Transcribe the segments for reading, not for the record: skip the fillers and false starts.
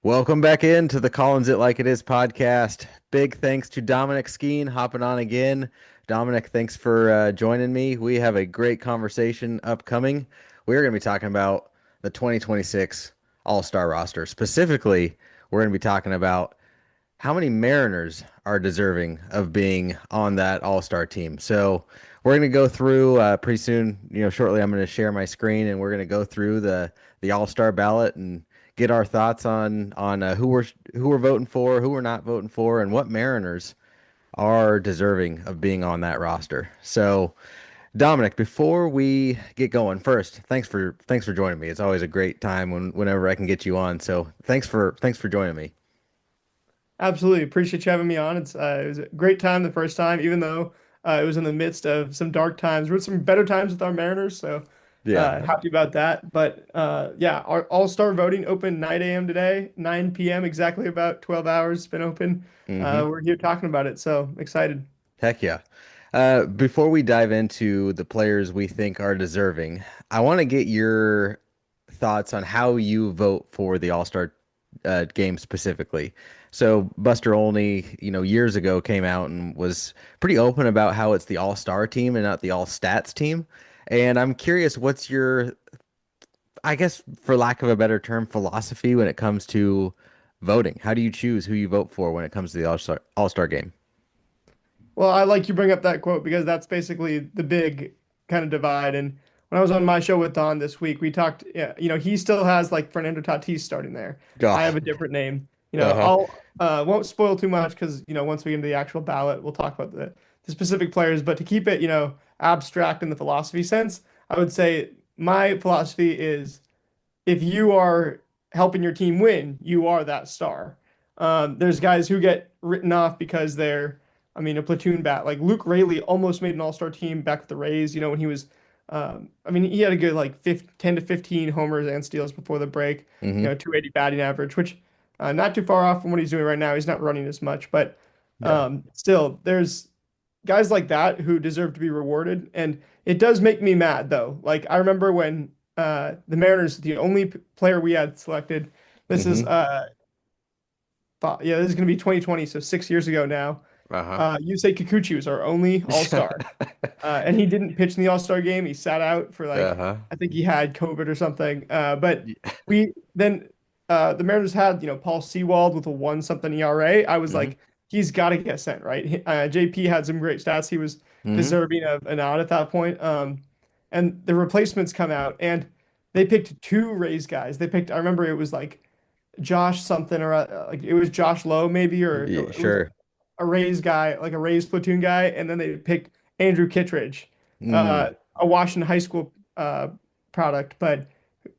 Welcome back into the Collins It Like It Is podcast. Big thanks to Dominick Skene hopping on again. Dominic, thanks for joining me. We have a great conversation upcoming. We're going to be talking about the 2026 All-Star roster. Specifically, we're going to be talking about how many Mariners are deserving of being on that All-Star team. So we're going to go through pretty soon. Shortly, I'm going to share my screen and we're going to go through the All-Star ballot and get our thoughts on who we're voting for, who we're not voting for, and what Mariners are deserving of being on that roster. So, Dominic, before we get going, first, thanks for joining me. It's always a great time whenever I can get you on. So, thanks for joining me. Absolutely. Appreciate you having me on. It was a great time the first time, even though it was in the midst of some dark times. We're some better times with our Mariners, so Yeah. happy about that. But yeah, our All-Star voting opened 9 a.m. today, 9 p.m. exactly about 12 hours. It's been open. hmm We're here talking about it, so excited. Heck yeah. Before we dive into the players we think are deserving, I want to get your thoughts on how you vote for the All-Star game specifically. So Buster Olney, years ago came out and was pretty open about how it's the All-Star team and not the All-Stats team. And I'm curious, what's your, I guess, for lack of a better term, philosophy when it comes to voting? How do you choose who you vote for when it comes to the All-Star game? Well, I like you bring up that quote because that's basically the big kind of divide. And when I was on my show with Don this week, we talked, yeah, he still has like Fernando Tatis starting there. I Oh, have a different name. uh-huh. I'll won't spoil too much because, once we get into the actual ballot, we'll talk about the specific players. But to keep it, abstract in the philosophy sense, I would say my philosophy is if you are helping your team win, you are that star. There's guys who get written off because a platoon bat. Like Luke Raley almost made an all-star team back with the Rays, when he was, he had a good like 10 to 15 homers and steals before the break, hmm 280 batting average, which not too far off from what he's doing right now. He's not running as much, but Yeah. still, there's guys like that who deserve to be rewarded. And it does make me mad though. Like I remember when the Mariners, the only player we had selected, this is hmm yeah, this is going to be 2020, so 6 years ago now. Uh-huh. Yusei Kikuchi was our only All-Star, and he didn't pitch in the All-Star game. He sat out for like Uh-huh. I think he had COVID or something. But we then the Mariners had Paul Sewald with a 1 something ERA. I was hmm like, he's got to get sent, right? JP had some great stats. He was hmm deserving of an out at that point. And the replacements come out, and they picked two Rays guys. I remember it was like Josh something or like it was Josh Lowe maybe, or Yeah, it was sure. a Rays guy, like a Rays platoon guy, and then they picked Andrew Kittredge, Mm. a Washington high school product, but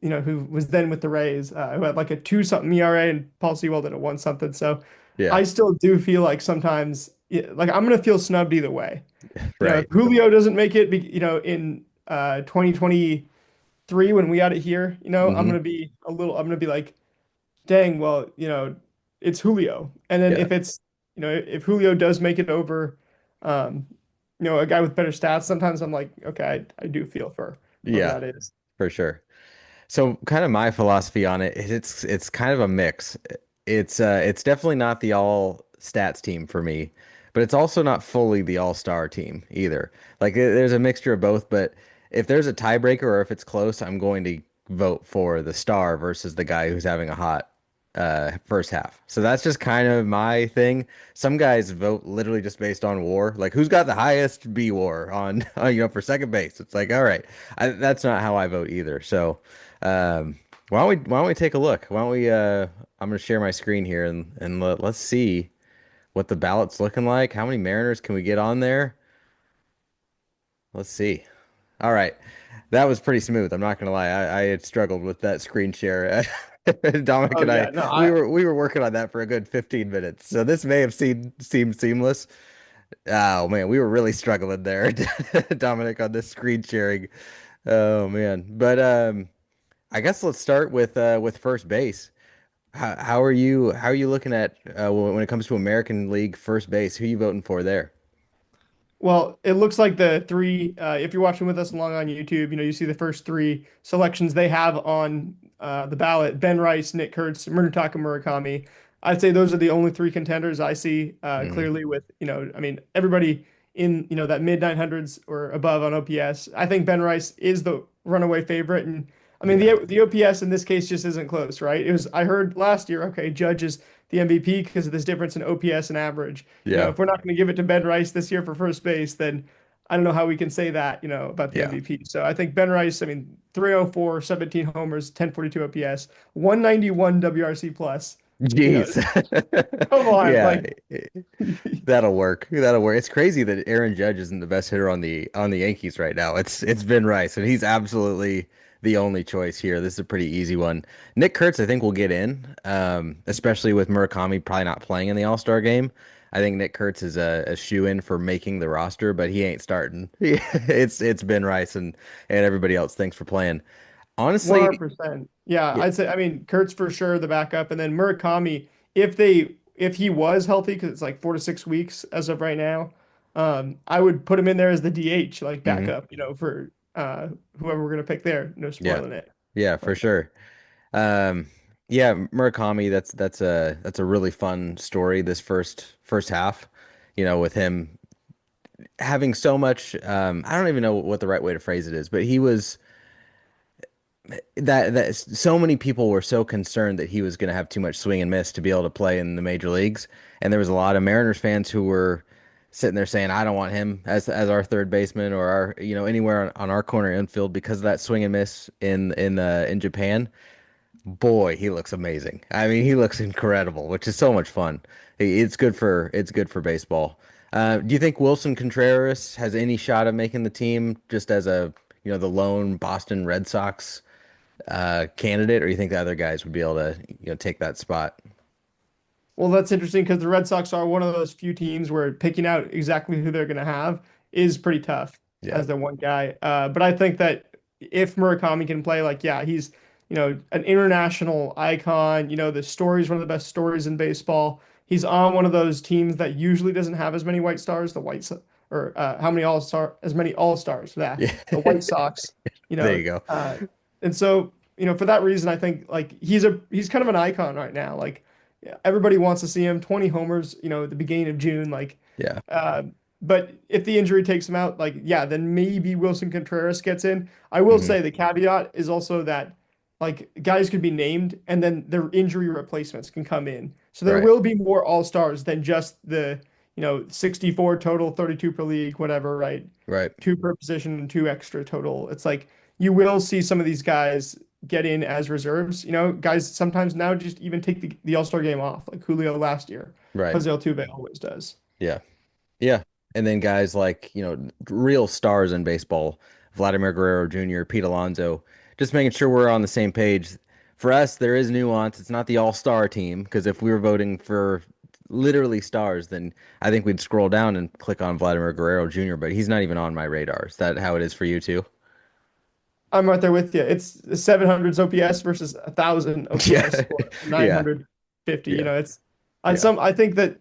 who was then with the Rays, who had like a 2 something ERA, and Paul Sewald at a 1 something. So Yeah. I still do feel like sometimes, yeah, like I'm gonna feel snubbed either way. If Right. Julio doesn't make it, in 2023 when we had it here, hmm I'm gonna be like, dang, well, it's Julio. And then Yeah. if Julio does make it over, um, a guy with better stats, sometimes I'm like, okay, I do feel for whoever Yeah, that is. for sure. So kind of my philosophy on it is it's kind of a mix. It's definitely not the all stats team for me, but it's also not fully the all-star team either. Like there's a mixture of both, but if there's a tiebreaker or if it's close, I'm going to vote for the star versus the guy who's having a hot first half. So that's just kind of my thing. Some guys vote literally just based on WAR, like who's got the highest B WAR on, for second base. It's like, all right, that's not how I vote either. So, why don't we take a look? Why don't we I'm gonna share my screen here and let's see what the ballot's looking like. How many Mariners can we get on there? Let's see. All right. That was pretty smooth. I'm not gonna lie. I had struggled with that screen share. Dominic Oh and yeah, I, no, we were working on that for a good 15 minutes. So this may have seemed seamless. Oh man, we were really struggling there, Dominic, on this screen sharing. Oh man. But I guess let's start with first base. How are you looking at when it comes to American League first base? Who you voting for there? well, it looks like the three, if you're watching with us along on YouTube, you see the first three selections they have on the ballot, Ben Rice, Nick Kurtz, Murutaka Murakami. I'd say those are the only three contenders I see Hmm. clearly with, I mean, everybody in, that mid 900s or above on OPS. I think Ben Rice is the runaway favorite. And I mean, Yeah. the OPS in this case just isn't close, right? I heard last year, okay, Judge is the MVP because of this difference in OPS and average. Yeah. If we're not going to give it to Ben Rice this year for first base, then I don't know how we can say that, about the Yeah. MVP. So I think Ben Rice, I mean, 304, 17 homers, 1042 OPS, 191 WRC plus. You know, Jeez. come on, Yeah. like That'll work. That'll work. It's crazy that Aaron Judge isn't the best hitter on the Yankees right now. It's Ben Rice, and he's absolutely the only choice here. This is a pretty easy one. Nick Kurtz, I think, will get in, especially with Murakami probably not playing in the All-Star game. I think Nick Kurtz is a shoe-in for making the roster, but he ain't starting. It's Ben Rice and everybody else. Thanks for playing. Honestly, 100%. Yeah, yeah. I'd say, I mean, Kurtz for sure, the backup. And then Murakami, if he was healthy, because it's like 4 to 6 weeks as of right now, I would put him in there as the DH, like Hmm. backup, for whoever we're going to pick there. No Yeah. spoiling it. Yeah, for But sure. Um, yeah, Murakami, that's a really fun story this first half, with him having so much I don't even know what the right way to phrase it is, but he was that so many people were so concerned that he was going to have too much swing and miss to be able to play in the major leagues, and there was a lot of Mariners fans who were sitting there saying, "I don't want him as our third baseman or our anywhere on our corner infield because of that swing and miss in Japan." Boy, he looks amazing. I mean, he looks incredible, which is so much fun. It's good for baseball. Do you think Wilson Contreras has any shot of making the team just as the lone Boston Red Sox candidate, or you think the other guys would be able to take that spot? Well, that's interesting because the Red Sox are one of those few teams where picking out exactly who they're going to have is pretty tough Yeah. as their one guy. But I think that if Murakami can play, like, yeah, he's, an international icon. The story is one of the best stories in baseball. He's on one of those teams that usually doesn't have as many white stars, the White Sox, or as many All Stars, yeah, Yeah. the White Sox, you There know, you go. and so, for that reason, I think like he's kind of an icon right now. Like, yeah, everybody wants to see him 20 homers, at the beginning of June. Like, Yeah. uh, but if the injury takes him out, like, yeah, then maybe Wilson Contreras gets in. I will Hmm. say the caveat is also that like guys could be named and then their injury replacements can come in. So there Right. will be more all-stars than just the, 64 total, 32 per league, whatever, right? Right. Two per position and two extra total. It's like you will see some of these guys get in as reserves. Guys sometimes now just even take the All-Star game off, like Julio last year. Right. Jose Altuve always does. Yeah. Yeah. And then guys like, real stars in baseball, Vladimir Guerrero Jr., Pete Alonso, just making sure we're on the same page. For us, there is nuance. It's not the all-star team, because if we were voting for literally stars, then I think we'd scroll down and click on Vladimir Guerrero Jr., but he's not even on my radar. Is that how it is for you too? I'm right there with you. It's 700s OPS versus 1,000 Yeah. OPS or Yeah. 950. Yeah. Yeah. I think that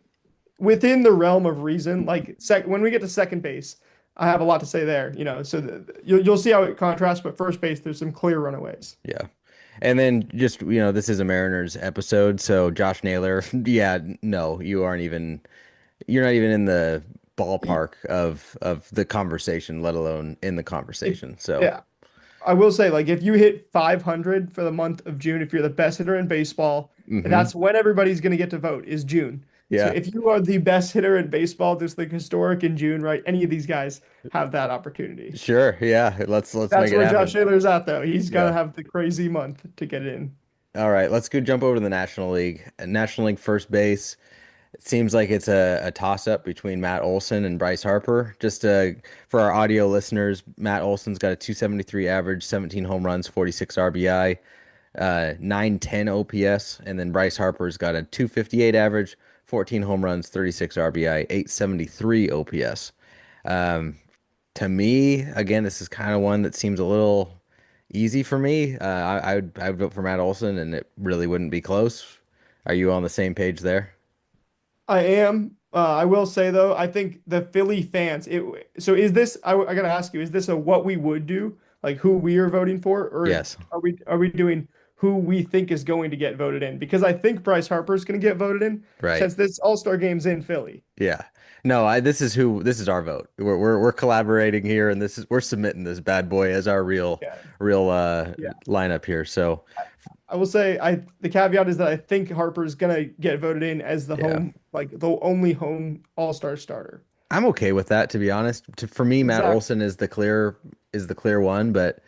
within the realm of reason, like when we get to second base, I have a lot to say there. So you'll see how it contrasts. But first base, there's some clear runaways. Yeah. And then just, this is a Mariners episode, so Josh Naylor, yeah, no, you're not even in the ballpark of the conversation, let alone in the It, conversation. So, yeah, I will say, like, if you hit 500 for the month of June, if you're the best hitter in baseball, hmm. that's when everybody's going to get to vote is June. So Yeah, if you are the best hitter in baseball, just like historic in June, right? Any of these guys have that opportunity. sure. Yeah, let's make That's it where Josh happen. Taylor's at, though. He's got to Yeah. have the crazy month to get in. All right, let's go jump over to the National League. National League first base. It seems like it's a toss up between Matt Olson and Bryce Harper. Just for our audio listeners, Matt Olson's got a 273 average, 17 home runs, 46 RBI, 910 OPS, and then Bryce Harper's got a 258 average, 14 home runs, 36 RBI, 873 OPS. Um, to me, again, this is kind of one that seems a little easy for me. I would vote for Matt Olson, and it really wouldn't be close. Are you on the same page there? I am. I will say though, I think the Philly fans. So is this? I gotta ask you, is this a what we would do, like who we are voting for, or Yes. are we doing who we think is going to get voted in because I think Bryce Harper is going to get voted in Right. since this All-Star game's in Philly. Yeah. No, this is our vote. We're collaborating here and this is we're submitting this bad boy as our Yeah. real Yeah. lineup here. So, I will say the caveat is that I think Harper's gonna get voted in as the yeah. home, like the only home All-Star starter. I'm okay with that, to be honest. For me, Matt Exactly. Olson is the clear one, but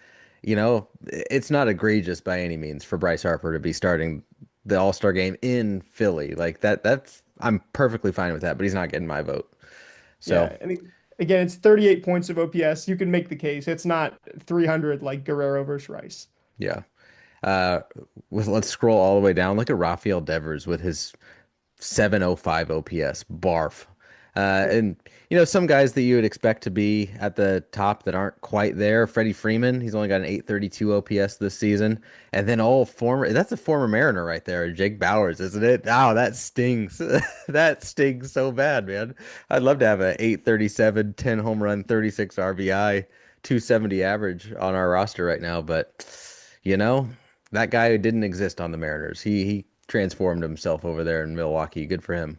it's not egregious by any means for Bryce Harper to be starting the All-Star game in Philly. Like that's I'm perfectly fine with that, but he's not getting my vote. So, Yeah, and again, it's 38 points of OPS. You can make the case. It's not 300 like Guerrero versus Rice. yeah. Uh let's scroll all the way down. Look at Rafael Devers with his 705 OPS. Barf. Yeah. And some guys that you would expect to be at the top that aren't quite there. Freddie Freeman, he's only got an 832 OPS this season. And then that's a former Mariner right there, Jake Bowers, isn't it? Oh, that stings. That stings so bad, man. I'd love to have a 837, 10 home run, 36 RBI, 270 average on our roster right now, but you know, that guy didn't exist on the Mariners. He transformed himself over there in Milwaukee. Good for him.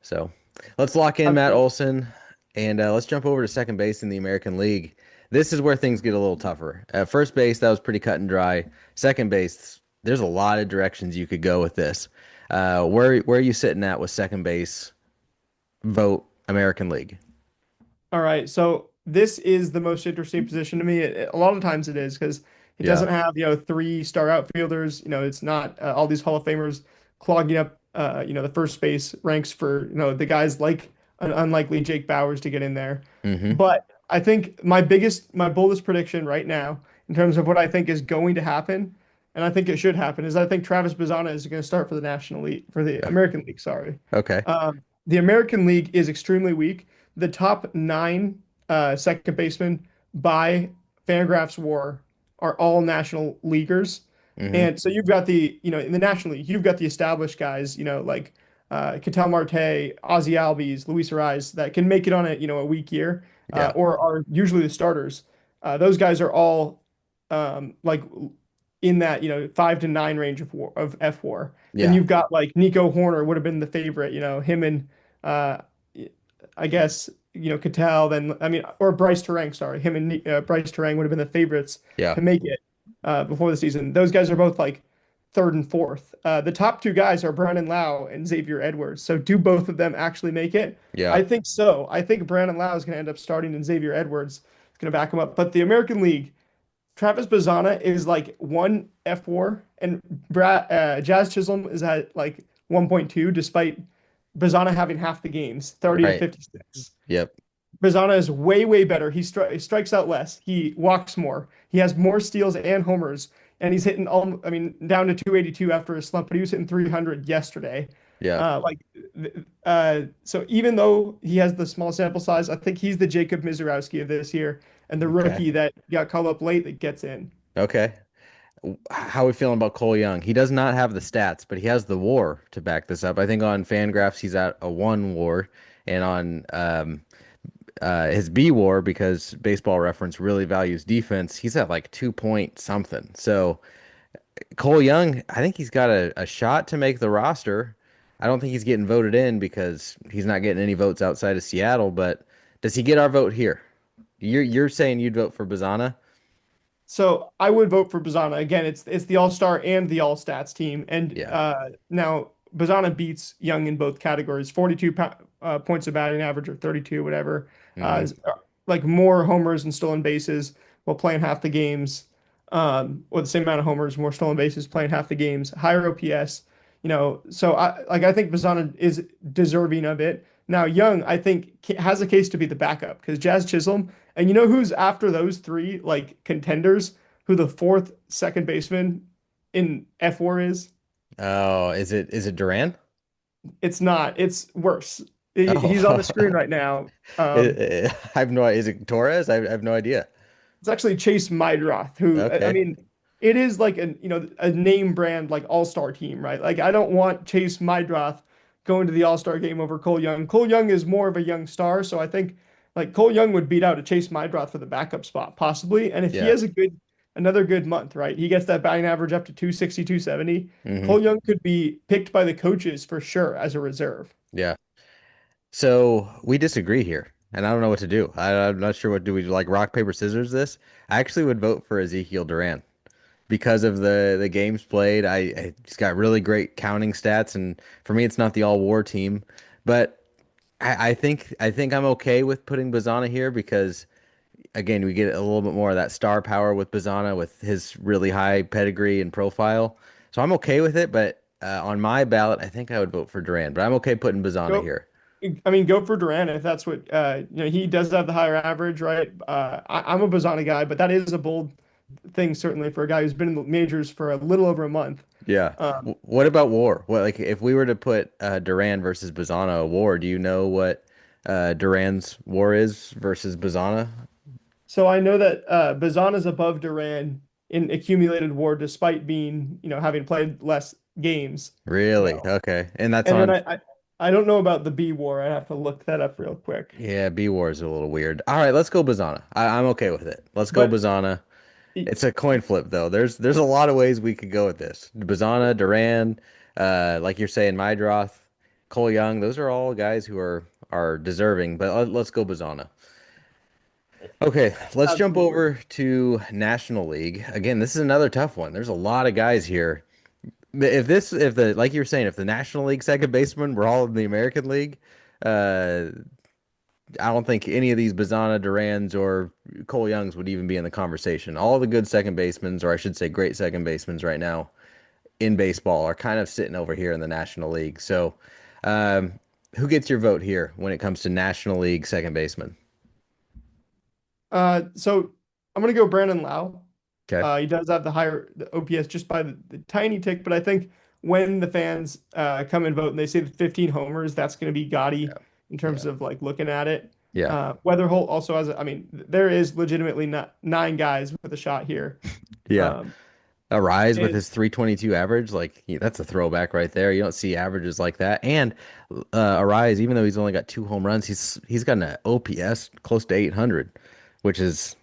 So let's lock in Matt Absolutely. Olson and let's jump over to second base in the American League. This is where things get a little tougher. At first base, that was pretty cut and dry. Second base, there's a lot of directions you could go with this. Where are you sitting at with second base? Vote American League. All right, so this is the most interesting position to me. A lot of times it is because it Yeah. doesn't have, three-star outfielders. It's not all these Hall of Famers clogging up, the first base ranks for, the guys like an unlikely Jake Bowers to get in there. Mm-hmm. But I think my boldest prediction right now, in terms of what I think is going to happen, and I think it should happen, is I think Travis Bazzana is going to start for the National League, for the Yeah. American League, sorry. Okay. The American League is extremely weak. The top nine second basemen by Fangraphs WAR are all national leaguers. Mm-hmm. And so you've got in the National League, you've got the established guys, like Ketel Marte, Ozzy Albies, Luis Ariz that can make it on a weak year, Yeah. or are usually the starters. Those guys are all like in that 5 to 9 range of F war. Then Yeah. you've got like Nico Horner would have been the favorite, him and uh, I guess Cattell. Then I mean, or Bryce Terang, sorry, him and Bryce Terang would have been the favorites Yeah. to make it before the season. Those guys are both like third and fourth. The top two guys are Brandon Lau and Xavier Edwards. So do both of them actually make it? Yeah. I think so. I think Brandon Lau is going to end up starting and Xavier Edwards is going to back him up. But the American League, Travis Bazzana is like one F4, and Jazz Chisholm is at like 1.2, despite Bazzana having half the games, 30 to Right. 56. Yep. Bazzana is way, way better. He strikes out less. He walks more. He has more steals and homers, and he's hitting I mean, down to 282 after a slump, but he was hitting 300 yesterday. Yeah. Like, so even though he has the small sample size, I think he's the Jacob Mizorowski of this year and the Okay. rookie that got called up late that gets in. Okay. How are we feeling about Cole Young? He does not have the stats, but he has the WAR to back this up. I think on Fangraphs he's at a 1 WAR, and on his B WAR, because Baseball Reference really values defense, he's at like 2 point something. So Cole Young, I think he's got a shot to make the roster. I don't think he's getting voted in because he's not getting any votes outside of Seattle. But does he get our vote here? You're saying you'd vote for Bazana? So I would vote for Bazzana. Again, it's the All-Star and the All-Stats team. And Yeah. now Bazzana beats Young in both categories, 42 points of batting average or 32, whatever. Hmm. Like more homers and stolen bases while playing half the games, or the same amount of homers, more stolen bases, playing half the games, higher OPS. So I think Bazzana is deserving of it. Now Young, I think, has a case to be the backup because Jazz Chisholm, and you know who's after those three like contenders, who the fourth second baseman in F4 is? Oh, is it Duran? It's not. It's worse. He's on Oh, the screen right now. I have no. Is it Torres? I have no idea. It's actually Chase Meidroth, who I Okay. mean, it is like a name brand like all-star team, right? Like I don't want Chase Meidroth going to the all-star game over Cole Young. Cole Young is more of a young star, so I think like Cole Young would beat out a Chase Meidroth for the backup spot, possibly. And if he Yeah. has a good another good month, right? He gets that batting average up to 260, 270. Hmm. Cole Young could be picked by the coaches for sure as a reserve. Yeah. So we disagree here, and I don't know what to do. I'm not sure what do we like rock, paper, scissors this. I actually would vote for Ezekiel Duran because of the games played. He's got really great counting stats, and for me, it's not the all-war team, but I think I'm okay with putting Bazana here because again, we get a little bit more of that star power with Bazana with his really high pedigree and profile. So I'm okay with it, but on my ballot, I think I would vote for Duran, but I'm okay putting Bazana Go, here. I mean, go for Duran if that's what he does have the higher average, right? I'm a Bazzani guy, but that is a bold thing certainly for a guy who's been in the majors for a little over a month. Yeah. Um, What about WAR? What like if we were to put Duran versus Bazana WAR, do you know what Duran's WAR is versus Bazana? so I know that Bazzana's above Duran in accumulated WAR despite being, having played less games, you Really? know. Okay. And that's And then on I don't know about the B WAR. I have to look that up real quick. yeah, B WAR is a little weird. All right, let's go Bazana. I'm okay with it. Let's go But Bazana. It's a coin flip though. There's a lot of ways we could go with this. Bazana, Duran, like you're saying, Mydroth, Cole Young, those are all guys who are deserving, but let's go Bazana. Okay, let's jump absolutely. over to National League. Again, this is another tough one. There's a lot of guys here. If the like you were saying, if the National League second baseman were all in the American League, uh, I don't think any of these Bazana, Durans, or Cole Youngs would even be in the conversation. All the good second basemen, or I should say great second basemen right now in baseball, are kind of sitting over here in the National League. So, um, who gets your vote here when it comes to National League second baseman? So I'm gonna go Brandon Lau. Okay. He does have the OPS just by the tiny tick, but I think when the fans come and vote and they say the 15 homers, that's going to be gaudy Yeah. in terms Yeah. of like looking at it. Yeah. Weatherholt also has, I mean, there is legitimately not nine guys with a shot here. Yeah. Um, A Rise with and his 322 average, like that's a throwback right there. You don't see averages like that. And a Rise, even though he's only got two home runs, he's got an OPS close to 800, which is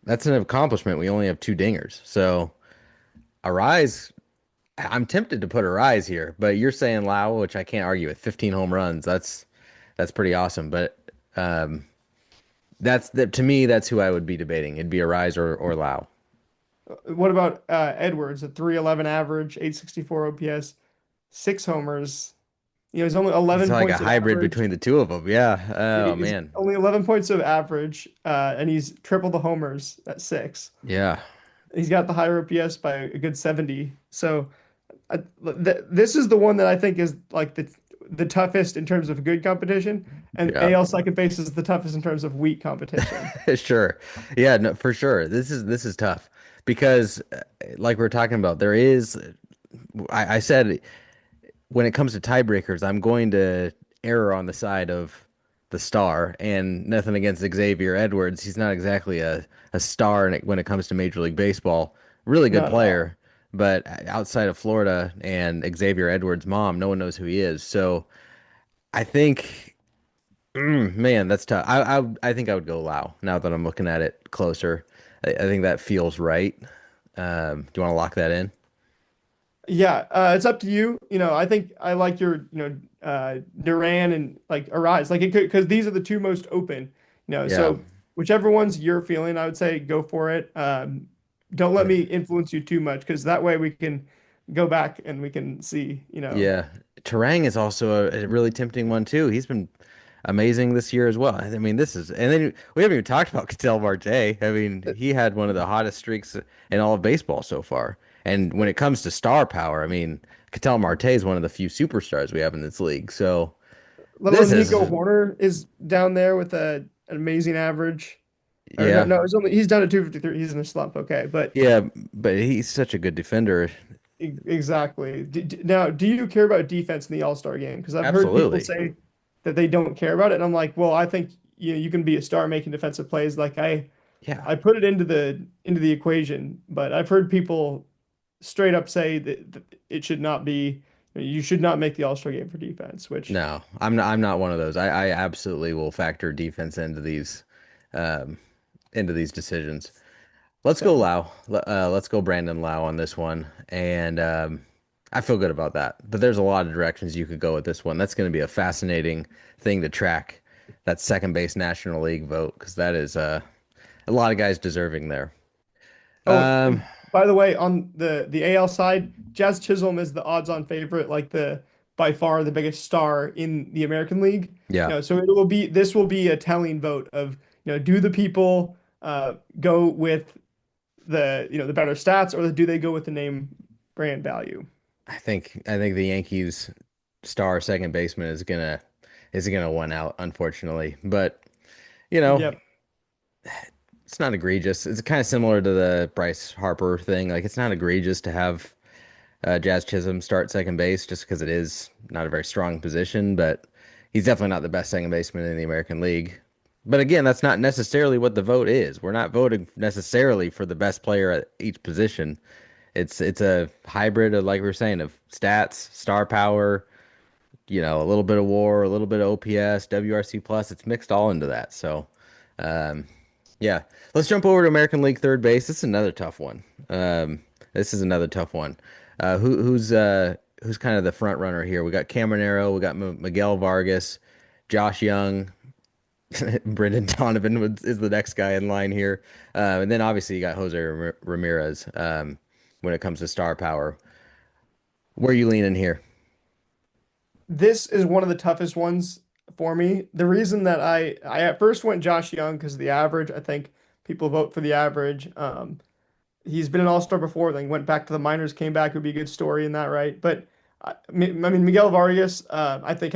that's an accomplishment. We only have two dingers. So Arise, I'm tempted to put Arise here, but you're saying Lau, which I can't argue with. 15 home runs, that's pretty awesome. But um, that's that to me, that's who I would be debating. It'd be Arise or Lau. what about Edwards, a 311 average, 864 OPS, six homers. He's only He's 11 like a points of hybrid average. between the two of them. Yeah. Oh He's man. only 11 points of average, and he's triple the homers at six. Yeah. He's got the higher OPS by a good 70. So this is the one that I think is like the toughest in terms of good competition, and Yeah. AL second base is the toughest in terms of weak competition. Sure. Yeah, no, for sure. This is tough because like we're talking about, there is I said when it comes to tiebreakers, I'm going to err on the side of the star and nothing against Xavier Edwards. He's not exactly a star when it comes to Major League Baseball. Really good Not at all. player, but outside of Florida and Xavier Edwards' mom, no one knows who he is. So I think man, that's tough. I think I would go Lau now that I'm looking at it closer. I think that feels right. Do you want to lock that in? Yeah, it's up to you. I think I like your, Duran and like Arise. Like it could because these are the two most open. Yeah. So whichever ones you're feeling, I would say go for it. Don't let me influence you too much because that way we can go back and we can see. Yeah. Terang is also a really tempting one too. He's been amazing this year as well. I mean, and then we haven't even talked about Ketel Marte. I mean, he had one of the hottest streaks in all of baseball so far. And when it comes to star power, I mean, Ketel Marte is one of the few superstars we have in this league. So Let this alone Nico is, Horner is down there with an amazing average. Or no, yeah, no, he's down at 253. He's in a slump. Okay, but yeah, but he's such a good defender. exactly. Now, do you care about defense in the All-Star game? Because I've heard people Absolutely. say that they don't care about it, and I'm like, well, I think you can be a star making defensive plays. Like Yeah. I put it into the equation, but I've heard people straight up say that it should not be. You should not make the All-Star game for defense, which No, I'm not one of those. I absolutely will factor defense um, into these decisions. Let's go So, Lau. Let's go Brandon Lau on this one. And I feel good about that. But there's a lot of directions you could go with this one. That's going to be a fascinating thing to track, that second base National League vote, because that is a lot of guys deserving there. oh, Um, and by the way, on the AL side, Jazz Chisholm is the odds-on favorite, like the by far the biggest star in the American League. yeah, So it will be this will be a telling vote of, do the people go with the better stats, or do they go with the name brand value? I think the Yankees star second baseman is gonna win out, unfortunately. But you know, Yep. it's not egregious. It's kind of similar to the Bryce Harper thing. Like it's not egregious to have Jazz Chisholm start second base just because it is not a very strong position, but he's definitely not the best second baseman in the American League. But again, that's not necessarily what the vote is. We're not voting necessarily for the best player at each position. It's a hybrid of, like we were saying, of stats, star power, a little bit of WAR, a little bit of OPS, WRC plus. It's mixed all into that. So, um, yeah, let's jump over to American League third base. This is another tough one. This is another tough one. Who's kind of the front runner here? We got Caminero, we got Miguel Vargas, Josh Young, Brendan Donovan is the next guy in line here, and then obviously you got Jose Ramirez. When it comes to star power, where are you leaning here? This is one of the toughest ones for me. The reason that I at first went Josh Young because of the average. I think people vote for the average. He's been an all-star before, then went back to the minors, came back, would be a good story in that, right? But I mean, Miguel Vargas, I think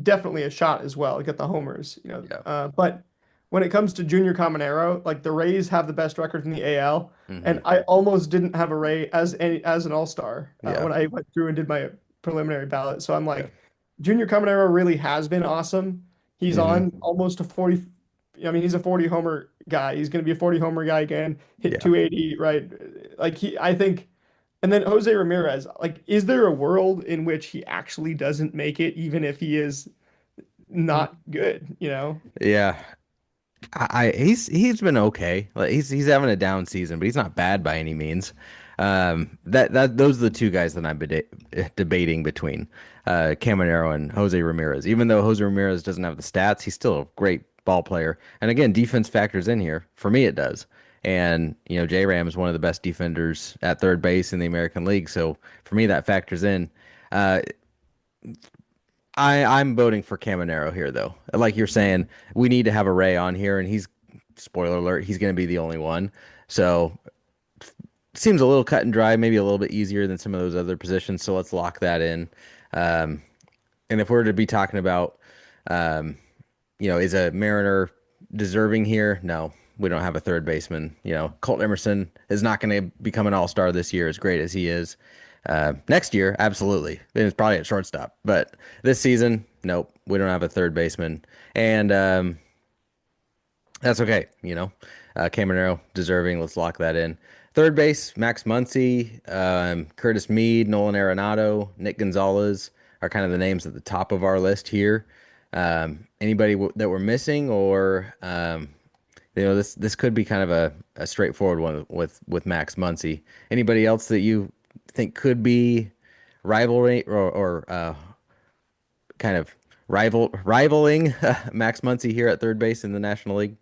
definitely a shot as well. Get the homers, Yeah. But when it comes to Junior Caminero, like the Rays have the best record in the AL, Hmm. and I almost didn't have a Ray as an all-star Yeah. when I went through and did my preliminary ballot. So I'm Yeah. like, Junior Caminero really has been awesome. He's Hmm. on almost a 40. I mean, he's a 40 homer guy. He's going to be a 40 homer guy again, hit Yeah. 280, right? I think, and then Jose Ramirez, like, is there a world in which he actually doesn't make it, even if he is not good, you know? Yeah. He's been okay. Like he's having a down season, but he's not bad by any means. That those are the two guys that I'm debating between Caminero and Jose Ramirez. Even though Jose Ramirez doesn't have the stats, he's still a great ball player. And again, defense factors in here. For me, it does. And J Ram is one of the best defenders at third base in the American League. So for me, that factors in. Uh, I'm voting for Caminero here, though. Like you're saying, we need to have a Ray on here, and spoiler alert, he's going to be the only one. So seems a little cut and dry, maybe a little bit easier than some of those other positions. So let's lock that in. Um, and if we're to be talking about, um, is a Mariner deserving here? No, we don't have a third baseman. Colt Emerson is not going to become an all-star this year, as great as he is. Next year, absolutely. And it's probably at shortstop. But this season, nope, we don't have a third baseman. And that's okay. Caminero deserving. Let's lock that in. Third base, Max Muncy, Curtis Mead, Nolan Arenado, Nick Gonzalez are kind of the names at the top of our list here. Anybody that we're missing, or this could be kind of a straightforward one with Max Muncy. Anybody else that you think could be rivalry or kind of rivaling Max Muncy here at third base in the National League?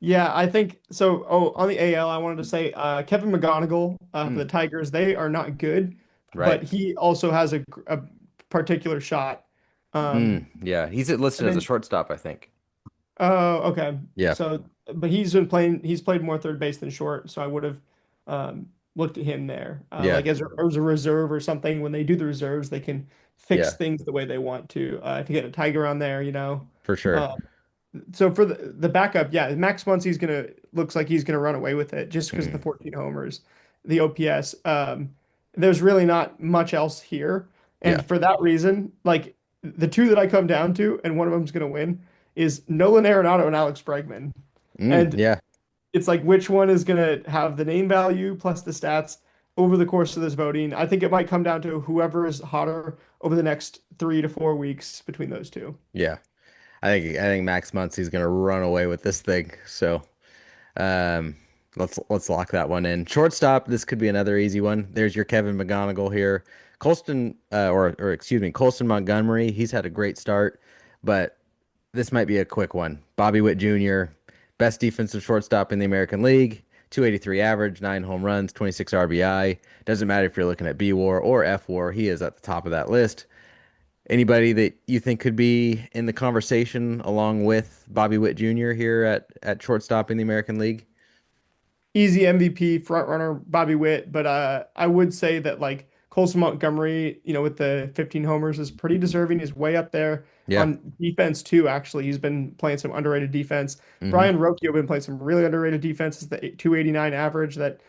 Yeah, I think so. Oh, on the AL, I wanted to say Kevin McGonigal for Mm, the Tigers. They are not good, but right. he also has a particular shot. Um, Yeah, he's listed and as a then shortstop, I think. Oh, okay. Yeah, So, but he's played more third base than short, so I would have looked at him there, yeah, like as a reserve or something. When they do the reserves, they can fix yeah, things the way they want to. If you get a Tiger on there, for sure. Uh, so for the backup, yeah, Max Muncy's gonna looks like he's gonna run away with it just because of the Mm, 14 homers, the OPS. There's really not much else here, yeah. and for that reason, like the two that I come down to, and one of them's gonna win, is Nolan Arenado and Alex Bregman, and Yeah, it's like which one is gonna have the name value plus the stats over the course of this voting. I think it might come down to whoever is hotter over the next 3 to 4 weeks between those two. yeah. I think Max Muncy's gonna run away with this thing. So, um, Let's lock that one in. Shortstop, this could be another easy one. There's your Kevin McGonigal here. Colston, or excuse me, Colston Montgomery. He's had a great start, but this might be a quick one. Bobby Witt Jr., best defensive shortstop in the American League, 283 average, 9 home runs, 26 RBI. Doesn't matter if you're looking at B WAR or F WAR, he is at the top of that list. Anybody that you think could be in the conversation along with Bobby Witt Jr. here at shortstop in the American League? Easy MVP front runner Bobby Witt, but I would say that like Colson Montgomery, with the 15 homers is pretty deserving. He's way up there Yeah. on defense too. Actually, he's been playing some underrated defense. Hmm. Brian Rocchio been playing some really underrated defense. Is the 289 average that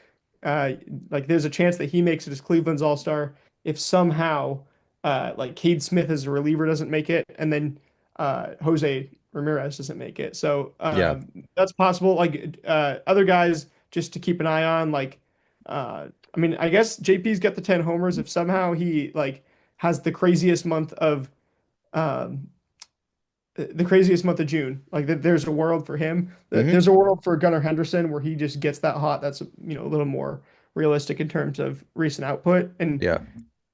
uh like there's a chance that he makes it as Cleveland's All-Star if somehow like Cade Smith as a reliever doesn't make it, and then Jose Ramirez doesn't make it. So Yeah. that's possible. Like other guys just to keep an eye on. Like, I mean, I guess JP's got the 10 homers. If somehow he like has um, the craziest month of June, like there's a world for him. Hmm. There's a world for Gunnar Henderson where he just gets that hot. That's a little more realistic in terms of recent output. And Yeah.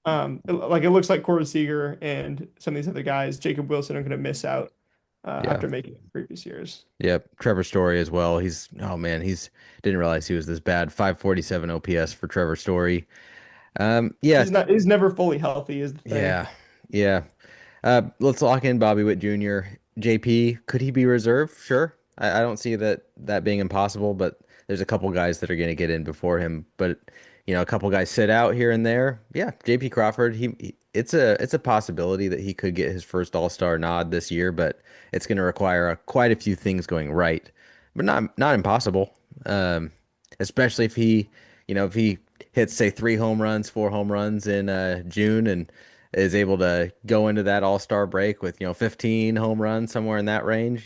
like it looks like Corey Seager and some of these other guys, Jacob Wilson, are going to miss out Yeah. after making it in previous years. Yeah. Trevor Story as well. Oh man, he's didn't realize he was this bad. 547 OPS for Trevor Story. Yeah. He's never fully healthy, is the thing. Yeah. Yeah. Let's lock in Bobby Witt Jr. JP, could he be reserved? Sure. I don't see that being impossible, but there's a couple guys that are going to get in before him. But a couple guys sit out here and there. Yeah, JP Crawford, it's a possibility that he could get his first All-Star nod this year, but it's going to require quite a few things going right, but not impossible. Um, Especially if he hits say 3 home runs, 4 home runs in June and is able to go into that all-star break with 15 home runs somewhere in that range,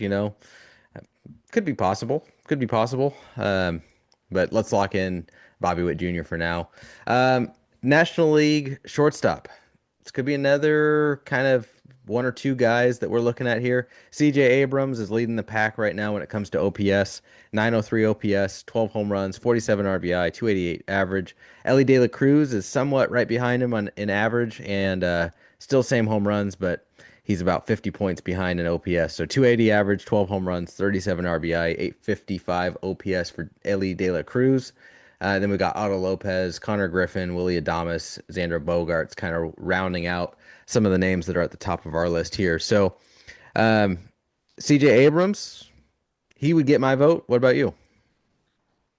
could be possible. Could be possible. But let's lock in Bobby Witt Jr. for now. National League shortstop. This could be another kind of one or two guys that we're looking at here. CJ Abrams is leading the pack right now when it comes to OPS. 903 OPS, 12 home runs, 47 RBI, 288 average. Ellie De La Cruz is somewhat right behind him in average and still same home runs, but he's about 50 points behind in OPS. So 280 average, 12 home runs, 37 RBI, 855 OPS for Ellie De La Cruz. Then we got Otto Lopez, Connor Griffin, Willie Adames, Xander Bogaerts kind of rounding out some of the names that are at the top of our list here. So um, CJ Abrams, he would get my vote. What about you?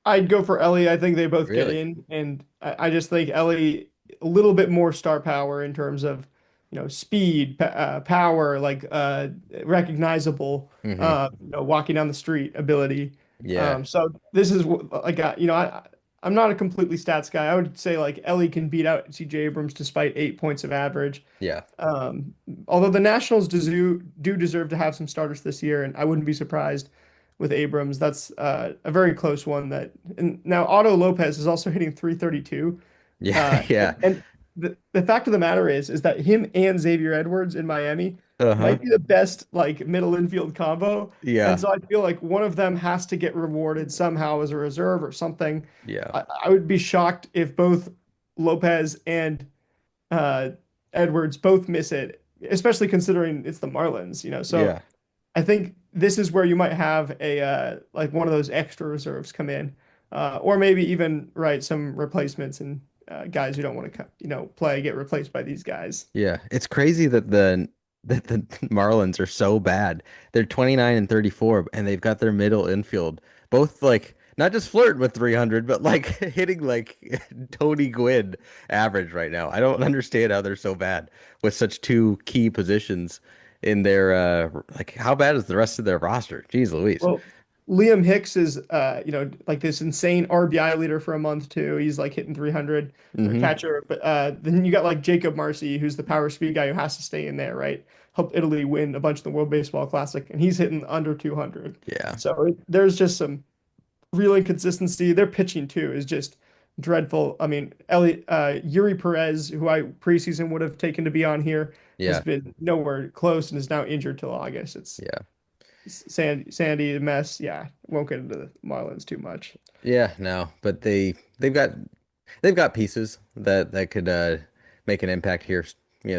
I'd go for Ellie. I think they both get Really? in, and I just think Ellie a little bit more star power in terms of, speed, power, like recognizable, Hmm. walking down the street ability. Yeah. So this is like I'm not a completely stats guy. I would say like Ellie can beat out CJ Abrams despite 8 points of average. Yeah. Um, Although the Nationals do deserve to have some starters this year, and I wouldn't be surprised with Abrams. That's a very close one. And now Otto Lopez is also hitting 332. Yeah. Uh, Yeah. and the fact of the matter is that him and Xavier Edwards in Miami Uh-huh. might be the best like middle infield combo. And Yeah. so I feel like one of them has to get rewarded somehow as a reserve or something. Yeah. I would be shocked if both Lopez and uh, Edwards both miss it, especially considering it's the Marlins. So Yeah. I think this is where you might have a like one of those extra reserves come in, or maybe even some replacements and guys who don't want to play get replaced by these guys. Yeah. It's crazy that the Marlins are so bad. They're 29 and 34 and they've got their middle infield both like not just flirting with 300 but like hitting like Tony Gwynn average right now. I don't understand how they're so bad with such two key positions in their like how bad is the rest of their roster? Jeez Louise. Well, Liam Hicks is like this insane RBI leader for a month too. He's like hitting 300 or Hmm. catcher, but then you got like Jacob Marcy, who's the power speed guy who has to stay in there, right? Helped Italy win a bunch of the World Baseball Classic, and he's hitting under 200. Yeah. So there's just some real inconsistency. Their pitching too is just dreadful. I mean, Yuri Perez, who I preseason would have taken to be on here, has Yeah. been nowhere close and is now injured till August. It's Yeah. Sandy mess. Yeah, won't get into the Marlins too much. Yeah, no, but they've got pieces that could make an impact here,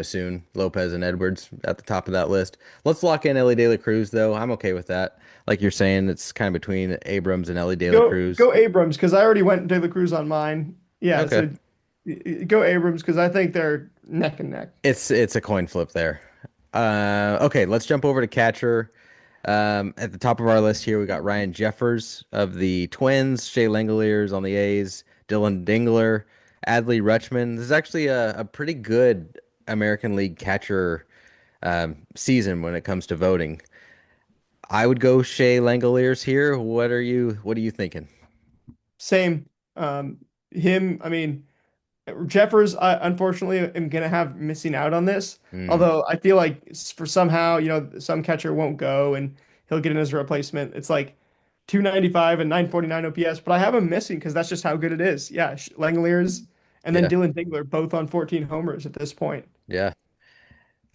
soon. Lopez and Edwards at the top of that list. Let's lock in Ellie De La Cruz, though. I'm okay with that. Like you're saying, it's kind of between Abrams and Ellie De La Cruz. Go Abrams because I already went De La Cruz on mine. Yeah, Okay. so go Abrams because I think they're neck and neck. It's a coin flip there. Okay, let's jump over to catcher. At the top of our list here, we got Ryan Jeffers of the Twins, Shea Langeliers on the A's, Dylan Dingler, Adley Rutschman. This is actually a pretty good American League catcher season when it comes to voting. I would go Shea Langeliers here. What are you thinking? Same. Um, I mean, Jeffers, I unfortunately am gonna have missing out on this. Hmm. Although I feel like for somehow, some catcher won't go and he'll get in as a replacement. It's like 295 and 949 OPS, but I have him missing because that's just how good it is. Yeah, Langoliers and then Yeah, Dylan Dingler both on 14 homers at this point. yeah.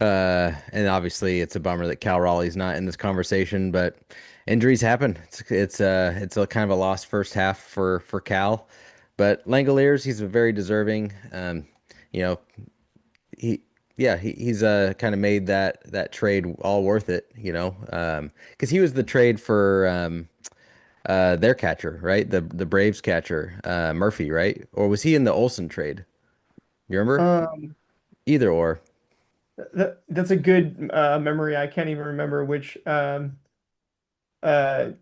And obviously it's a bummer that Cal Raleigh's not in this conversation, but injuries happen. It's a kind of a lost first half for Cal, but Langoliers, he's a very deserving. You know, he yeah, he's kind of made that trade all worth it, because he was the trade for their catcher, right? The Braves catcher, Murphy, right? Or was he in the Olsen trade? You remember? Um, Either or. that's a good memory. I can't even remember which. Uh, I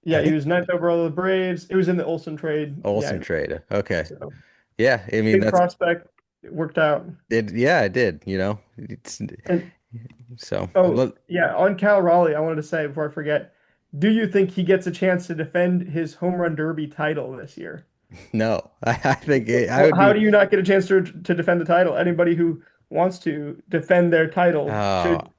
yeah, he think was ninth overall of the Braves. It was in the Olsen trade. Olsen Yeah, trade. Okay. so Yeah, I mean big that's prospect. It worked out. it. Yeah, it did. And So oh, yeah, on Cal Raleigh, I wanted to say before I forget, do you think he gets a chance to defend his home run derby title this year? no, I think I Well, would how be. do you not get a chance to defend the title? Anybody who wants to defend their title Oh, should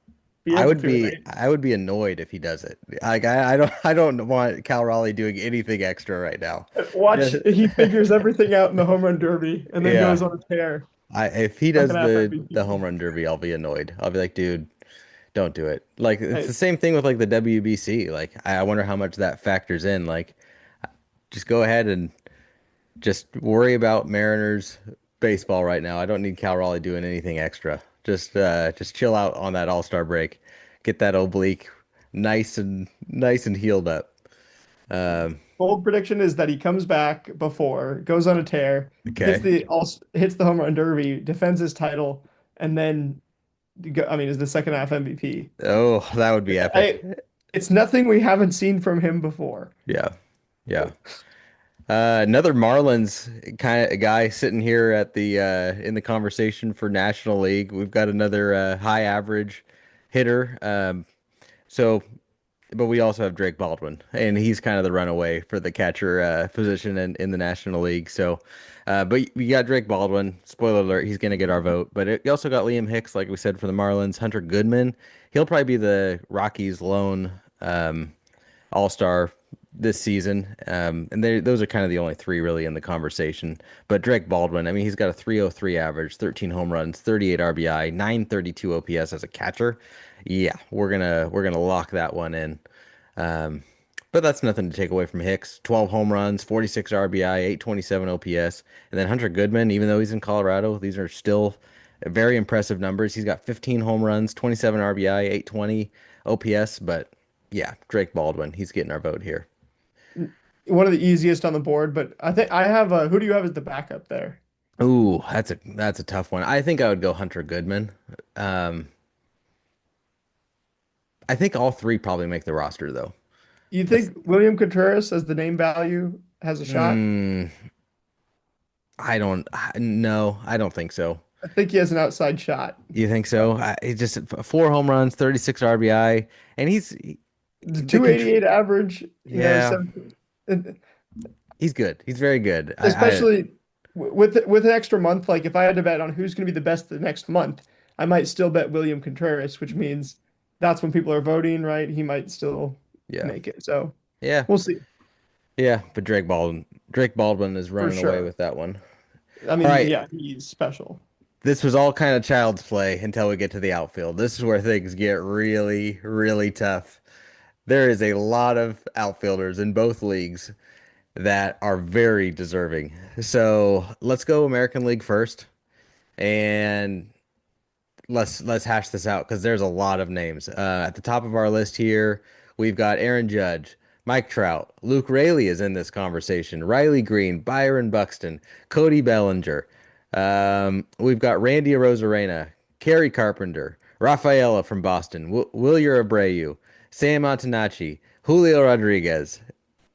be able to, right? I would be annoyed if he does it. Like I don't want Cal Raleigh doing anything extra right now. Watch, Just he figures everything out in the home run derby and then yeah. goes on a tear, If he second does half the MVP. home run derby, I'll be annoyed. I'll be like, dude, don't do it. Like it's Hey, the same thing with like the WBC. Like I wonder how much that factors in. Like just go ahead and just worry about Mariners baseball right now. I don't need Cal Raleigh doing anything extra. Just chill out on that All-Star break. Get that oblique nice and healed up. Um, bold prediction is that he comes back before, goes on a tear, okay. hits the home run derby, defends his title, and then I mean, is the second half MVP. Oh, that would be epic. I It's nothing we haven't seen from him before. Yeah. Yeah. Another Marlins kind of guy sitting here at the in the conversation for National League. We've got another high average hitter. So But we also have Drake Baldwin, and he's kind of the runaway for the catcher position in the National League. So, but we got Drake Baldwin. Spoiler alert, he's going to get our vote. But you also got Liam Hicks, like we said, for the Marlins. Hunter Goodman, he'll probably be the Rockies' lone all-star this season. And those are kind of the only three really in the conversation. But Drake Baldwin, I mean, he's got a 303 average, 13 home runs, 38 RBI, 932 OPS as a catcher. Yeah, we're gonna lock that one in. Um, but that's nothing to take away from Hicks. 12 home runs, 46 RBI, 827 OPS. And then Hunter Goodman, even though he's in Colorado, these are still very impressive numbers. He's got 15 home runs, 27 RBI, 820 OPS. But yeah, Drake Baldwin, he's getting our vote here. One of the easiest on the board, but I think I have who do you have as the backup there? Ooh, that's a tough one. I think I would go Hunter Goodman. Um, I think all three probably make the roster though. You That's think William Contreras as the name value has a shot? mm, no, I don't think so. I think he has an outside shot. You think so? He just four home runs, 36 RBI, and The the control. 288 average, Yeah, 17, he's good. He's very good. especially with an extra month. Like if I had to bet on who's going to be the best the next month, I might still bet William Contreras, which means that's when people are voting, right? He might still Yeah, make it. So yeah, we'll see yeah. But Drake Baldwin is for running away sure. with that one. I All mean, right, yeah, he's special. this was all kind of child's play until we get to the outfield. This is where things get really, really tough. There is a lot of outfielders in both leagues that are very deserving. So let's go American League first, and let's hash this out because there's a lot of names. At the top of our list here, we've got Aaron Judge, Mike Trout, Luke Raley is in this conversation, Riley Green, Byron Buxton, Cody Bellinger. We've got Randy Arozarena, Kerry Carpenter, Rafaela from Boston, Wilyer Abreu, Sam Antonacci, Julio Rodriguez.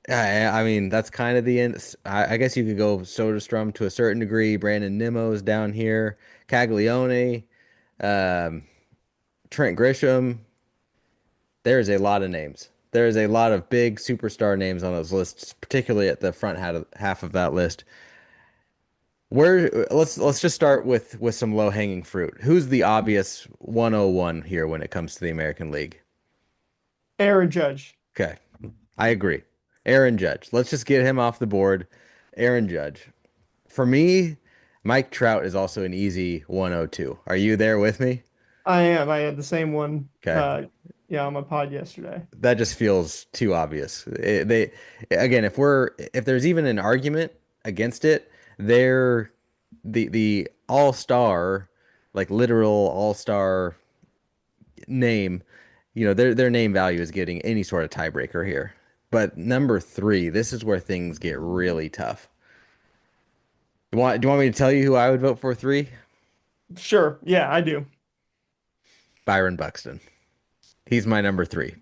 I mean, that's kind of the end. I guess you could go Soderstrom to a certain degree. Brandon Nimmo's down here. Caglione, um, Trent Grisham. There's a lot of names. There's a lot of big superstar names on those lists, particularly at the front half of that list. Where let's just start with some low-hanging fruit. Who's the obvious 101 here when it comes to the American League? Aaron Judge. Okay, I agree. Aaron Judge. Let's just get him off the board. Aaron Judge. For me, Mike Trout is also an easy 102. Are you there with me? I am. I had the same one. Okay. Yeah, on my pod yesterday. That just feels too obvious. They again, if there's even an argument against it, they're the all-star, like literal all-star name, their name value is getting any sort of tiebreaker here. But number three, this is where things get really tough. Do you want me to tell you who I would vote for three? Sure. Yeah, I do. Byron Buxton. He's my number three.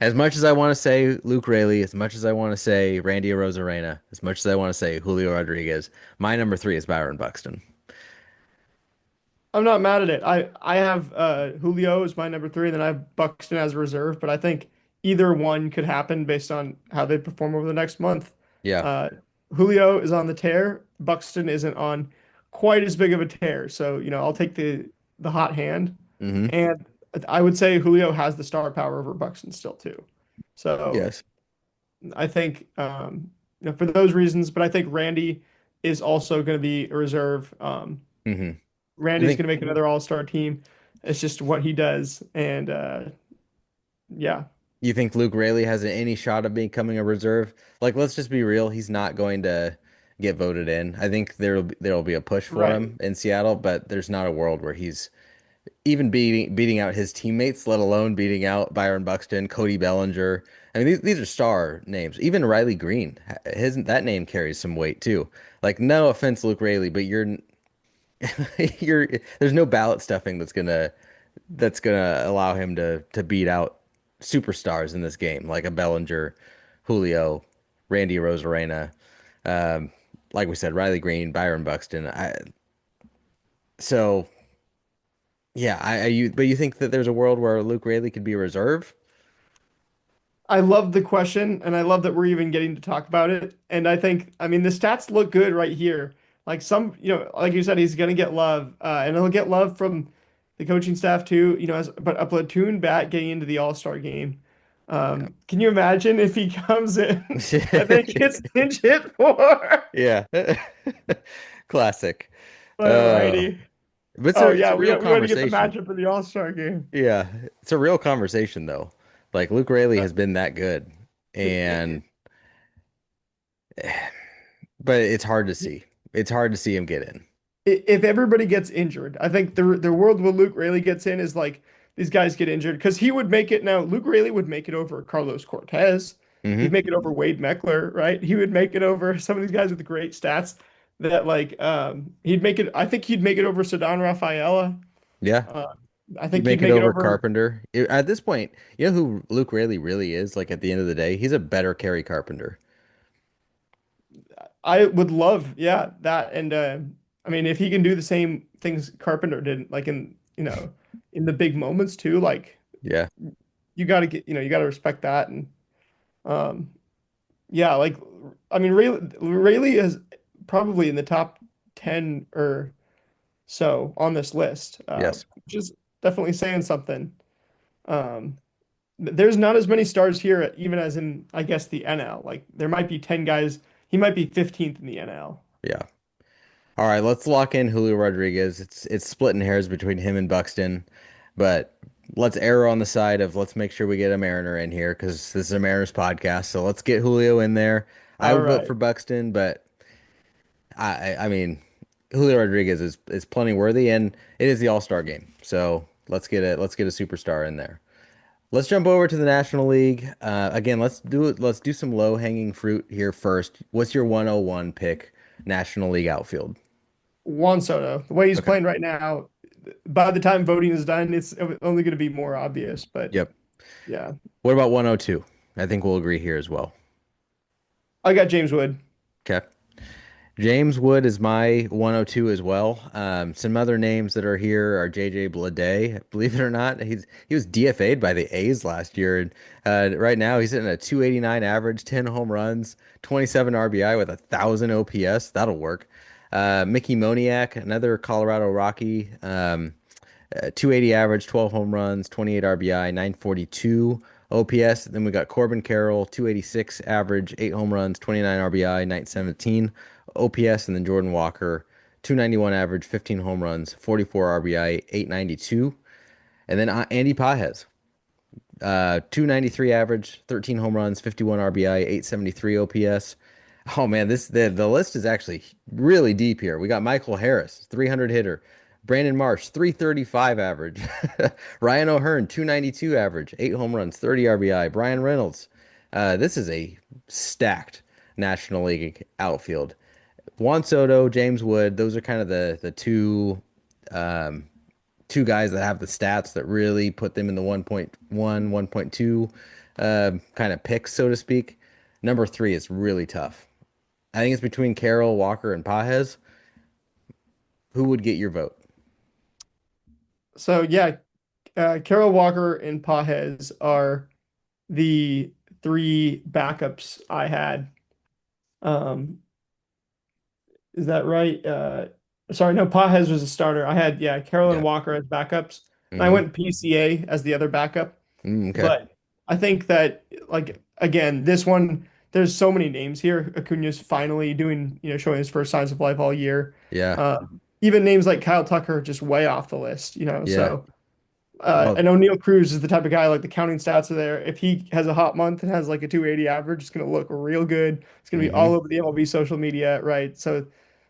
As much as I want to say Luke Raley, as much as I want to say Randy Arozarena, as much as I want to say Julio Rodriguez, my number three is Byron Buxton. I'm not mad at it. I have Julio as my number three, and then I have Buxton as a reserve. But I think either one could happen based on how they perform over the next month. Yeah. Uh, Julio is on the tear. Buxton isn't on quite as big of a tear. So, I'll take the hot hand. Hmm. And I would say Julio has the star power over Buxton still too. So Yes. I think for those reasons, but I think Randy is also going to be a reserve. Hmm. You Randy's think going to make another All-Star team. It's just what he does, and yeah, you think Luke Raley has any shot of becoming a reserve? Like, let's just be real. He's not going to get voted in. I think there'll be a push for right. him in Seattle, but there's not a world where he's even beating out his teammates, let alone beating out Byron Buxton, Cody Bellinger. I mean, these are star names. Even Riley Green, his that name carries some weight too. Like, no offense, Luke Raley, but you're there's no ballot stuffing that's gonna allow him to beat out superstars in this game, like a Bellinger, Julio, Randy Arozarena, um, like we said, Riley Green, Byron Buxton. So. Yeah, but you think that there's a world where Luke Raley could be a reserve? I love the question, and I love that we're even getting to talk about it. And I think, I mean, the stats look good right here. Like like you said, he's going to get love, and he'll get love from the coaching staff too. But a platoon bat getting into the All-Star game. Can you imagine if he comes in and then gets pinch hit for Yeah. Classic. by a Uh, righty? but it's a Oh it's yeah, a real we got to get the conversation. matchup for the All-Star game. Yeah, it's a real conversation though. Like Luke Raley has been that good, and but it's hard to see. It's hard to see him get in. If everybody gets injured, I think the world where Luke Raley gets in is like these guys get injured because he would make it now. Luke Raley would make it over Carlos Cortez. He'd Hmm. make it over Wade Meckler, right? He would make it over some of these guys with great stats that he'd make it. I think he'd make it over Ceddanne Rafaela. Yeah, Uh, I he'd think make he'd it make it over over. Carpenter. At this point, you know who Luke Raley really is? Like at the end of the day, he's a better Kerry Carpenter. I would love, yeah, that. And I mean, if he can do the same things Carpenter did, like in the big moments too, like Yeah. you got to you got to respect that. And um, yeah, like I mean, Rayleigh is probably in the top 10 or so on this list, Yes. which is definitely saying something. Um, there's not as many stars here, even as in, I guess, the NL. Like there might be 10 guys. He might be 15th in the NL. Yeah. All right, let's lock in Julio Rodriguez. It's splitting hairs between him and Buxton, but let's err on the side of let's make sure we get a Mariner in here because this is a Mariners podcast. So let's get Julio in there. I All would vote right. for Buxton, but I mean, Julio Rodriguez is plenty worthy, and it is the All-Star game. So let's get a superstar in there. Let's jump over to the National League. Again, let's do some low-hanging fruit here first. What's your 101 pick, National League outfield? Juan Soto, the way he's Okay. playing right now, by the time voting is done, it's only going to be more obvious. But Yep. yeah, What about 102? I think we'll agree here as well. I got James Wood. Okay. James Wood is my 102 as well. Some other names that are here are JJ Bleday. Believe it or not, he was DFA'd by the A's last year, and right now he's hitting a 289 average, 10 home runs, 27 RBI with 1,000 OPS. That'll work. Mickey Moniak, another Colorado Rocky, 280 average, 12 home runs, 28 RBI, 942 OPS. Then we got Corbin Carroll, 286 average, 8 home runs, 29 RBI, 917 OPS. And then Jordan Walker, 291 average, 15 home runs, 44 RBI, 892. And then Andy Pajes, 293 average, 13 home runs, 51 RBI, 873 OPS. Oh man, the list is actually really deep here. We got Michael Harris, 300 hitter. Brandon Marsh, 335 average. Ryan O'Hearn, 292 average, 8 home runs, 30 RBI. Brian Reynolds. This is a stacked National League outfield. Juan Soto, James Wood, those are kind of the um, two guys that have the stats that really put them in the 1.1, 1.2 kind of picks, so to speak. Number three is really tough. I think it's between Carroll, Walker, and Pajes. Who would get your vote? So yeah, Carol Walker and Pajes are the three backups I had. Um, is that right? Sorry, no, Pajes was a starter. I had, yeah, Carroll and Yeah. Walker as backups, and I Mm-hmm. went PCA as the other backup. Okay. But I think that, like, again, this one, there's so many names here. Acuna's finally doing, showing his first signs of life all year. Yeah. Even names like Kyle Tucker are just way off the list. Yeah. So, Well, and O'Neal Cruz is the type of guy, like, the counting stats are there. If he has a hot month and has like a 280 average, it's going to look real good. It's going to be mm-hmm. all over the MLB social media, right? So,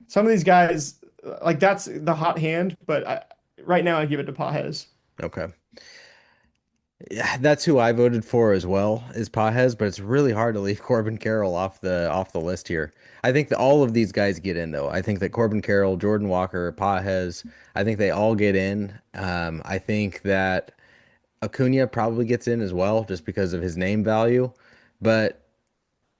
some of these guys, like, that's the hot hand, but right now I give it to Pajes. Okay. Yeah, that's who I voted for as well, is Pajes, but it's really hard to leave Corbin Carroll off the list here. I think that all of these guys get in though. I think that Corbin Carroll, Jordan Walker, Pajes, I think they all get in. I think that Acuna probably gets in as well, just because of his name value. But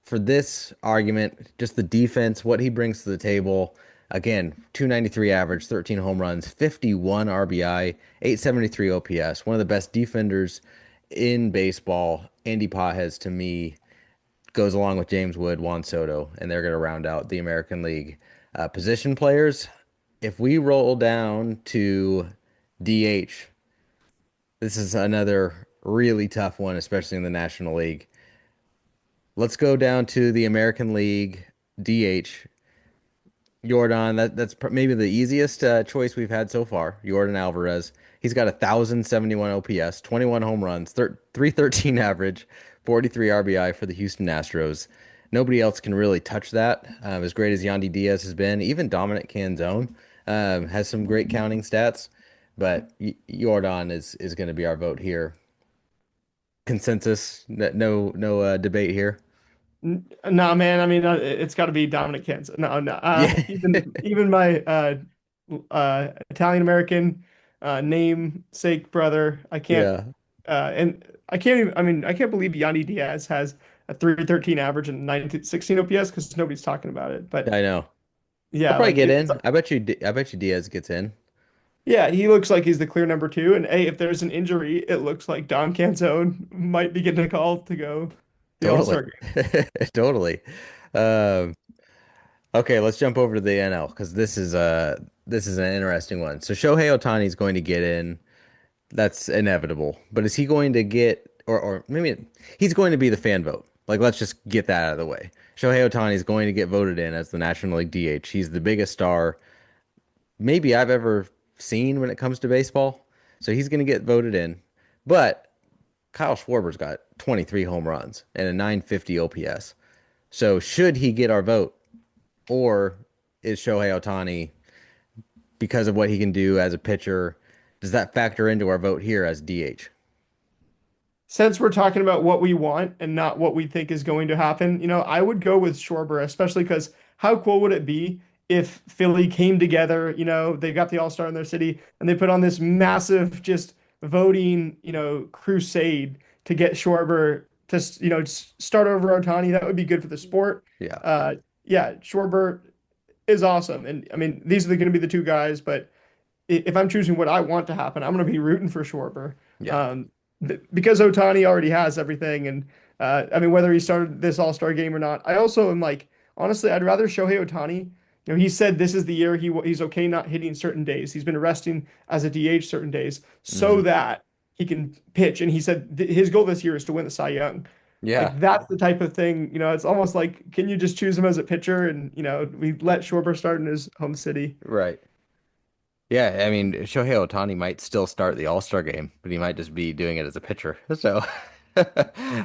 for this argument, just the defense, what he brings to the table. Again, 293 average, 13 home runs, 51 RBI, 873 OPS. One of the best defenders in baseball. Andy Pajes, to me, goes along with James Wood, Juan Soto, and they're going to round out the American League. Position players, if we roll down to DH, this is another really tough one, especially in the National League. Let's go down to the American League DH. Jordan, maybe the easiest choice we've had so far. Jordan Alvarez. He's got 1,071 OPS, 21 home runs, 313 average, 43 RBI for the Houston Astros. Nobody else can really touch that. As great as Yandy Diaz has been, even Dominick Canzone has some great counting stats. But Jordan is going to be our vote here. Consensus, no debate here. Nah, man. I mean, it's got to be Dominic Kansas. No, no. Yeah, Even my Italian American namesake brother, I can't. yeah, And I can't even. I mean, I can't believe Yandy Diaz has a 313 average and 916 OPS because nobody's talking about it. But I know. He'll yeah, probably like get it's in. I bet you Diaz gets in. yeah, he looks like he's the clear number two. And hey, if there's an injury, it looks like Don Canzone might be getting a call to go the Totally. All-Star game. Totally. Um, okay, let's jump over to the NL because this is an interesting one. So Shohei Ohtani is going to get in. That's inevitable. But is he going to get or maybe he's going to be the fan vote. Like let's just get that out of the way. Shohei Ohtani is going to get voted in as the National League DH. He's the biggest star maybe I've ever seen when it comes to baseball. So he's going to get voted in. But Kyle Schwarber's got 23 home runs and a 950 OPS. So should he get our vote, or is Shohei Ohtani, because of what he can do as a pitcher, does that factor into our vote here as DH? Since we're talking about what we want and not what we think is going to happen, I would go with Schwarber, especially because how cool would it be if Philly came together, they got the All-Star in their city and they put on this massive just voting, crusade to get Schwarber to, start over Ohtani. That would be good for the sport. Yeah. Yeah, Schwarber is awesome. And I mean, these are going to be the two guys, but if I'm choosing what I want to happen, I'm going to be rooting for Schwarber. Yeah. Um, because Otani already has everything, and I mean whether he started this All-Star game or not, I also am like honestly, I'd rather Shohei Otani. He said this is the year he's okay not hitting certain days. He's been resting as a DH certain days so Hmm. that he can pitch. And he said his goal this year is to win the Cy Young. Yeah. Like that's the type of thing, it's almost like, can you just choose him as a pitcher and we let Schwarber start in his home city. Right. Yeah, I mean, Shohei Ohtani might still start the All-Star game, but he might just be doing it as a pitcher. So,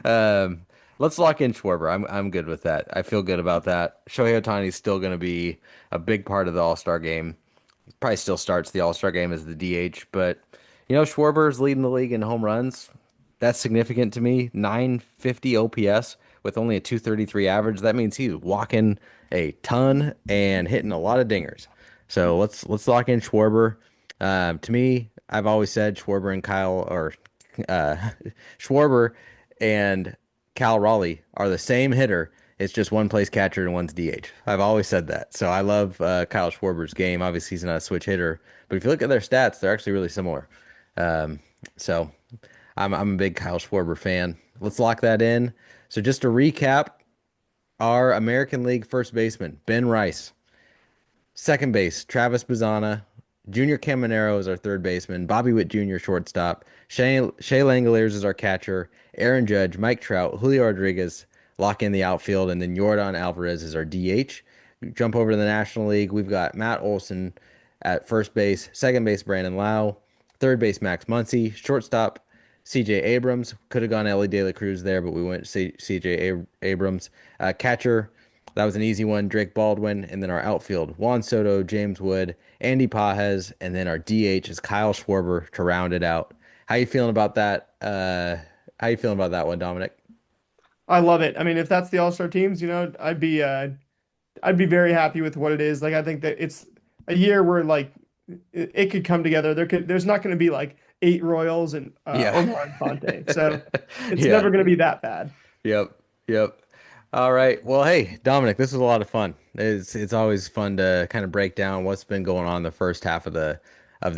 um, let's lock in Schwarber. I'm good with that. I feel good about that. Shohei Ohtani is still going to be a big part of the All-Star game. He probably still starts the All-Star game as the DH, but Schwarber is leading the league in home runs. That's significant to me. 950 OPS with only a 233 average. That means he's walking a ton and hitting a lot of dingers. So let's lock in Schwarber. To me, I've always said Schwarber and Kyle or uh, Schwarber and Cal Raleigh are the same hitter. It's just one plays catcher and one's DH. I've always said that. So I love Kyle Schwarber's game. Obviously, he's not a switch hitter, but if you look at their stats, they're actually really similar. Um, so I'm a big Kyle Schwarber fan. Let's lock that in. So just to recap, our American League first baseman, Ben Rice. Second base, Travis Bazzana. Junior Caminero is our third baseman. Bobby Witt Jr., shortstop. Shea Langoliers is our catcher. Aaron Judge, Mike Trout, Julio Rodriguez lock in the outfield. And then Yordan Alvarez is our DH. Jump over to the National League. We've got Matt Olson at first base. Second base, Brandon Lau. Third base, Max Muncy. Shortstop, CJ Abrams. Could have gone Ellie De La Cruz there, but we went CJ Abrams. Catcher, that was an easy one. Drake Baldwin. And then our outfield, Juan Soto, James Wood, Andy Pajes. And then our DH is Kyle Schwarber to round it out. How you feeling about that? How you feeling about that one, Dominic? I love it. I mean, if that's the All-Star teams, I'd be very happy with what it is. Like I think that it's a year where like it could come together. There's not going to be like eight Royals and Yeah. Omar Infante. So it's Yeah. never going to be that bad. Yep. Yep. All right. Well, hey, Dominic, this was a lot of fun. It's always fun to kind of break down what's been going on the first half of the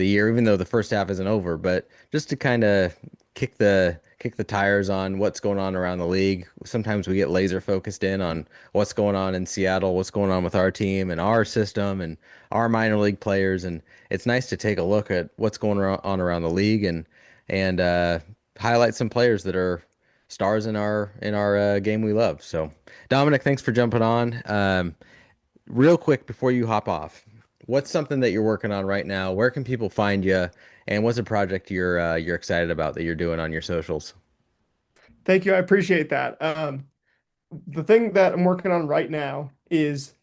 year, even though the first half isn't over, but just to kind of kick the tires on what's going on around the league. Sometimes we get laser focused in on what's going on in Seattle, what's going on with our team and our system and our minor league players, and it's nice to take a look at what's going on around the league and highlight some players that are stars in our game we love. So, Dominic, thanks for jumping on. Real quick before you hop off, what's something that you're working on right now? Where can people find you? And what's a project you're excited about that you're doing on your socials? Thank you. I appreciate that. The thing that I'm working on right now is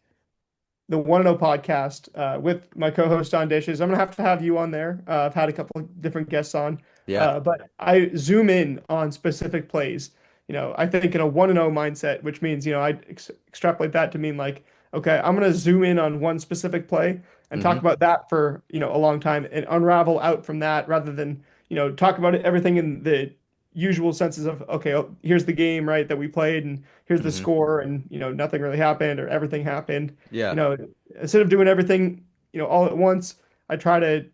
the One and O podcast with my co-host Don Dishes. I'm gonna have to have you on there. I've had a couple of different guests on, Yeah. but I zoom in on specific plays. I think in a 1-0 mindset, which means I extrapolate that to mean like, okay, I'm gonna zoom in on one specific play and talk Hmm. about that for a long time and unravel out from that rather than talk about everything in the usual senses of okay, oh, here's the game right that we played and here's the Hmm. score and nothing really happened or everything happened you Yeah. know, instead of doing everything, all at once, I try to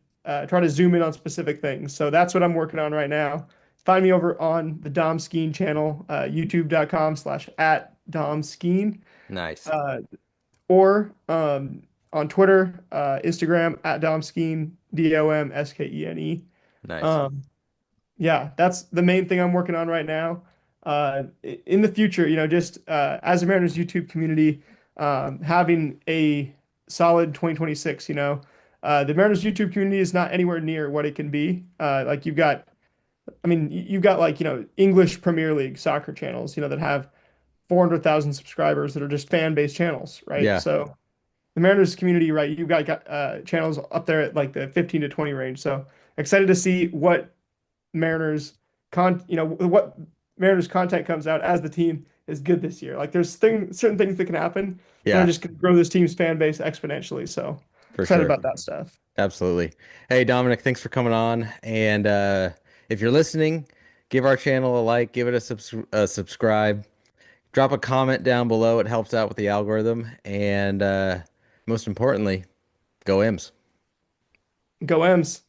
zoom in on specific things. So that's what I'm working on right now. Find me over on the Dom Skene channel, youtube.com/at Dom Skene, Nice. uh, or on Twitter, Instagram at Dom Skene, DOMSKENE. Nice. Um, yeah, that's the main thing I'm working on right now. In the future, just as a Mariners YouTube community, having a solid 2026, the Mariners YouTube community is not anywhere near what it can be. Like you've got I mean, you've got like, English Premier League soccer channels, that have 400,000 subscribers that are just fan-based channels, right? Yeah. So the Mariners community, right? You've got channels up there at like the 15 to 20 range. So excited to see Mariners what Mariners content comes out as the team is good this year. Like there's certain things that can happen that are Yeah, just going to grow this team's fan base exponentially. So for excited sure. about that stuff. Absolutely. Hey, Dominic, thanks for coming on. And if you're listening, give our channel a like, give it a subscribe, drop a comment down below. It helps out with the algorithm. And most importantly, go M's. Go M's.